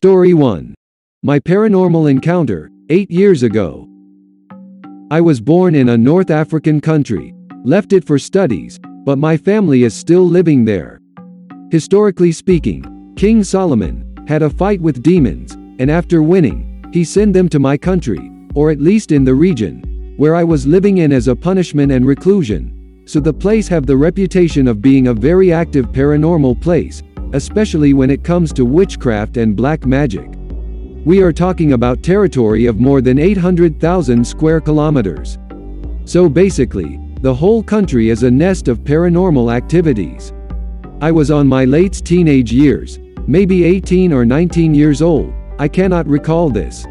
Story 1. My paranormal encounter, 8 years ago. I was born in a North African country, left it for studies, but my family is still living there. Historically speaking, King Solomon had a fight with demons, and after winning, he sent them to my country, or at least in the region, where I was living in as a punishment and reclusion, so the place have the reputation of being a very active paranormal place, especially when it comes to witchcraft and black magic. We are talking about territory of more than 800,000 square kilometers. So basically, the whole country is a nest of paranormal activities. I was on my late teenage years, maybe 18 or 19 years old, I cannot recall this.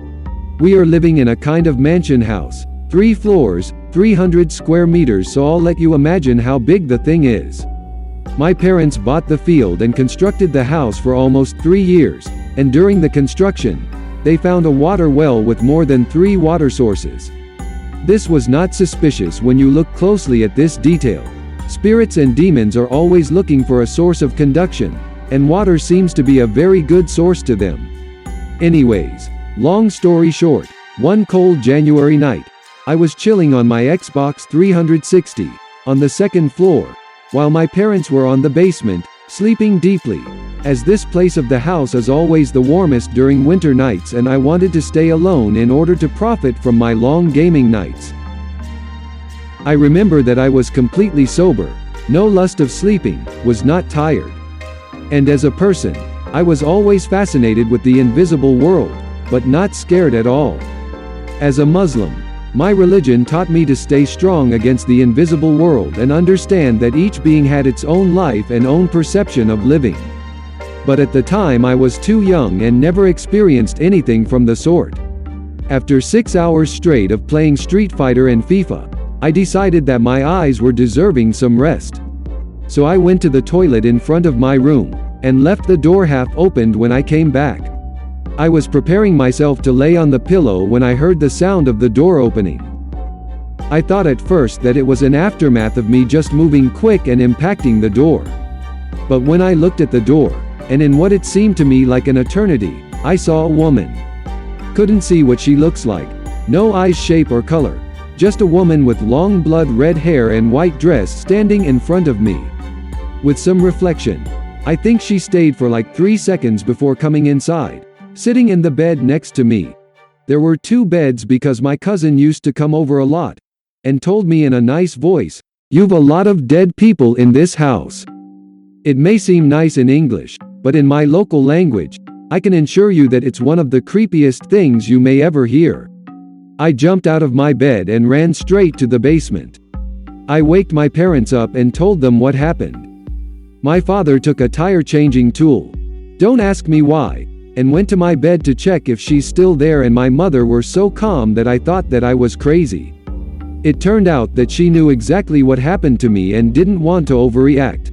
We are living in a kind of mansion house, 3 floors, 300 square meters, so I'll let you imagine how big the thing is. My parents bought the field and constructed the house for almost 3 years, and during the construction, they found a water well with more than 3 water sources. This was not suspicious when you look closely at this detail. Spirits and demons are always looking for a source of conduction, and water seems to be a very good source to them. Anyways, long story short, one cold January night, I was chilling on my Xbox 360, on the 2nd floor, while my parents were on the basement, sleeping deeply, as this place of the house is always the warmest during winter nights, and I wanted to stay alone in order to profit from my long gaming nights. I remember that I was completely sober, no lust of sleeping, was not tired. And as a person, I was always fascinated with the invisible world, but not scared at all. As a Muslim, my religion taught me to stay strong against the invisible world and understand that each being had its own life and own perception of living. But at the time I was too young and never experienced anything from the sort. After 6 hours straight of playing Street Fighter and FIFA, I decided that my eyes were deserving some rest. So I went to the toilet in front of my room, and left the door half opened when I came back. I was preparing myself to lay on the pillow when I heard the sound of the door opening. I thought at first that it was an aftermath of me just moving quick and impacting the door. But when I looked at the door, and in what it seemed to me like an eternity, I saw a woman. Couldn't see what she looks like, no eyes, shape or color, just a woman with long blood red hair and white dress standing in front of me. With some reflection, I think she stayed for like 3 seconds before coming inside, sitting in the bed next to me. There were 2 beds because my cousin used to come over a lot, and told me in a nice voice, "You've a lot of dead people in this house." It may seem nice in English, but in my local language, I can assure you that it's one of the creepiest things you may ever hear. I jumped out of my bed and ran straight to the basement. I waked my parents up and told them what happened. My father took a tire-changing tool, don't ask me why, and went to my bed to check if she's still there, and my mother were so calm that I thought that I was crazy. It turned out that she knew exactly what happened to me and didn't want to overreact.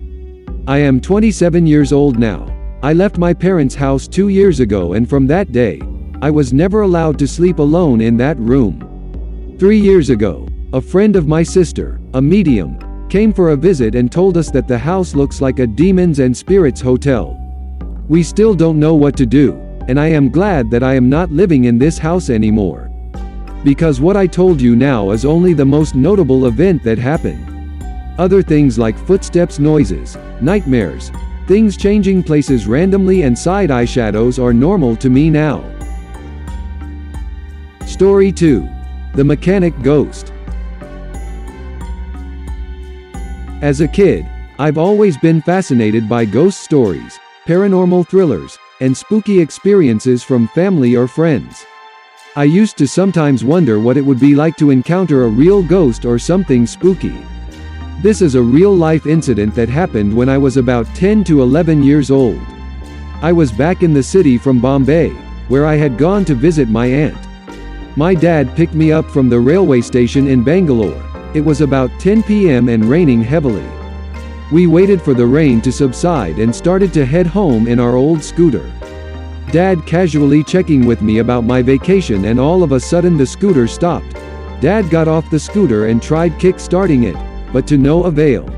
I am 27 years old now. I left my parents' house 2 years ago, and from that day, I was never allowed to sleep alone in that room. 3 years ago, a friend of my sister, a medium, came for a visit and told us that the house looks like a demons and spirits hotel. We still don't know what to do, and I am glad that I am not living in this house anymore. Because what I told you now is only the most notable event that happened. Other things like footsteps, noises, nightmares, things changing places randomly and side-eye shadows are normal to me now. Story 2. The Mechanic Ghost. As a kid, I've always been fascinated by ghost stories, paranormal thrillers, and spooky experiences from family or friends. I used to sometimes wonder what it would be like to encounter a real ghost or something spooky. This is a real-life incident that happened when I was about 10 to 11 years old. I was back in the city from Bombay, where I had gone to visit my aunt. My dad picked me up from the railway station in Bangalore. It was about 10 p.m. and raining heavily. We waited for the rain to subside and started to head home in our old scooter. Dad casually checking with me about my vacation, and all of a sudden the scooter stopped. Dad got off the scooter and tried kick-starting it, but to no avail.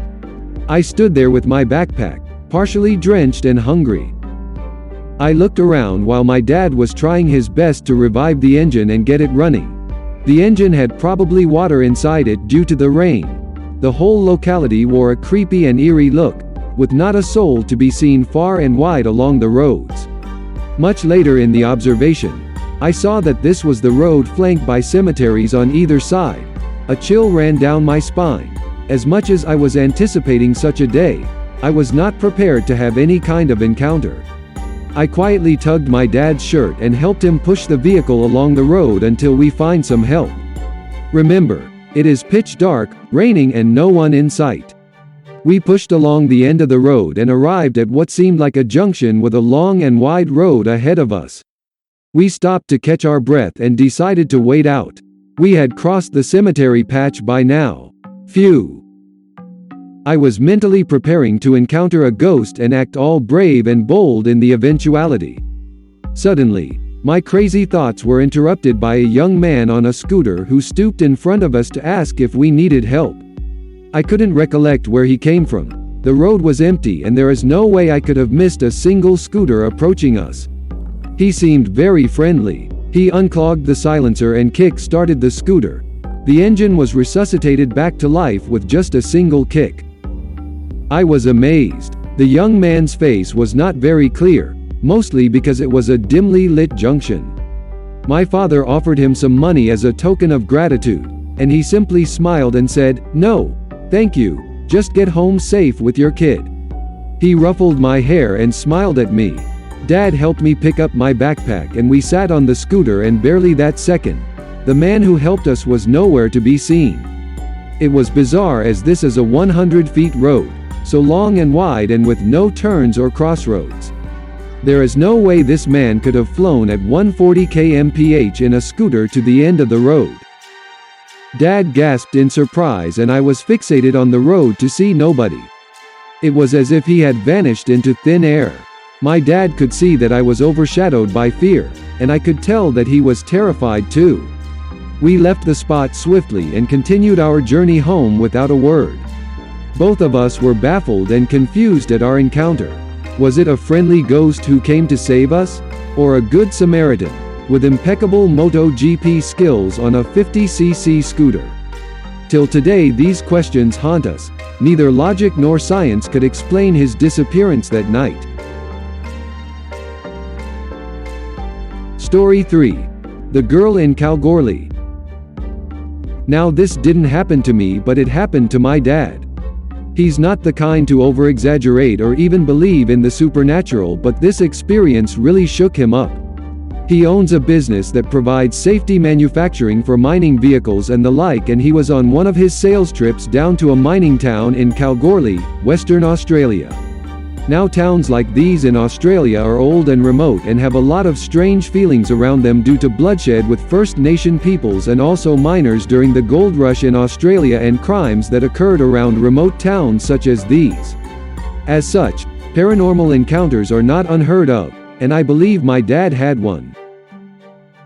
I stood there with my backpack, partially drenched and hungry. I looked around while my dad was trying his best to revive the engine and get it running. The engine had probably water inside it due to the rain. The whole locality wore a creepy and eerie look, with not a soul to be seen far and wide along the roads. Much later in the observation, I saw that this was the road flanked by cemeteries on either side. A chill ran down my spine. As much as I was anticipating such a day, I was not prepared to have any kind of encounter. I quietly tugged my dad's shirt and helped him push the vehicle along the road until we find some help. Remember, it is pitch dark, raining and no one in sight. We pushed along the end of the road and arrived at what seemed like a junction with a long and wide road ahead of us. We stopped to catch our breath and decided to wait out. We had crossed the cemetery patch by now. Phew. I was mentally preparing to encounter a ghost and act all brave and bold in the eventuality. Suddenly, my crazy thoughts were interrupted by a young man on a scooter who stooped in front of us to ask if we needed help. I couldn't recollect where he came from. The road was empty and there is no way I could have missed a single scooter approaching us. He seemed very friendly. He unclogged the silencer and kick-started the scooter. The engine was resuscitated back to life with just a single kick. I was amazed. The young man's face was not very clear, mostly because it was a dimly lit junction. My father offered him some money as a token of gratitude, and he simply smiled and said, "No, thank you, just get home safe with your kid." He ruffled my hair and smiled at me. Dad helped me pick up my backpack and we sat on the scooter, and barely that second, the man who helped us was nowhere to be seen. It was bizarre, as this is a 100-feet road, so long and wide and with no turns or crossroads. There is no way this man could have flown at 140 km/h in a scooter to the end of the road. Dad gasped in surprise and I was fixated on the road to see nobody. It was as if he had vanished into thin air. My dad could see that I was overshadowed by fear, and I could tell that he was terrified too. We left the spot swiftly and continued our journey home without a word. Both of us were baffled and confused at our encounter. Was it a friendly ghost who came to save us? Or a good Samaritan, with impeccable MotoGP skills on a 50cc scooter? Till today these questions haunt us. Neither logic nor science could explain his disappearance that night. Story 3. The Girl in Kalgoorlie. Now this didn't happen to me, but it happened to my dad. He's not the kind to over-exaggerate or even believe in the supernatural, but this experience really shook him up. He owns a business that provides safety manufacturing for mining vehicles and the like, and he was on one of his sales trips down to a mining town in Kalgoorlie, Western Australia. Now towns like these in Australia are old and remote and have a lot of strange feelings around them due to bloodshed with First Nation peoples and also miners during the gold rush in Australia and crimes that occurred around remote towns such as these. As such, paranormal encounters are not unheard of, and I believe my dad had one.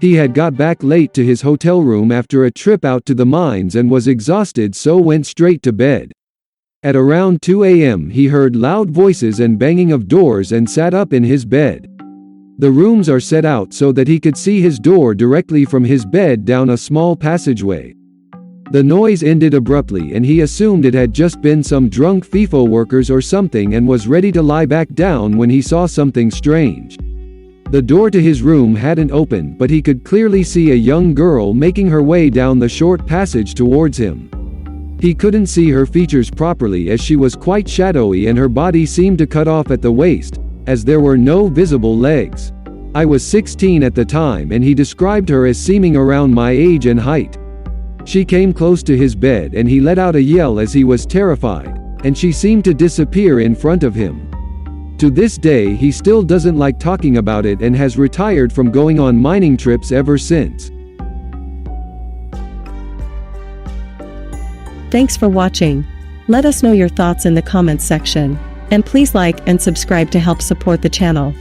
He had got back late to his hotel room after a trip out to the mines and was exhausted, so went straight to bed. At around 2 a.m. he heard loud voices and banging of doors and sat up in his bed. The rooms are set out so that he could see his door directly from his bed down a small passageway. The noise ended abruptly and he assumed it had just been some drunk FIFO workers or something and was ready to lie back down when he saw something strange. The door to his room hadn't opened, but he could clearly see a young girl making her way down the short passage towards him. He couldn't see her features properly as she was quite shadowy and her body seemed to cut off at the waist, as there were no visible legs. I was 16 at the time and he described her as seeming around my age and height. She came close to his bed and he let out a yell as he was terrified, and she seemed to disappear in front of him. To this day he still doesn't like talking about it and has retired from going on mining trips ever since. Thanks for watching. Let us know your thoughts in the comments section, and please like and subscribe to help support the channel.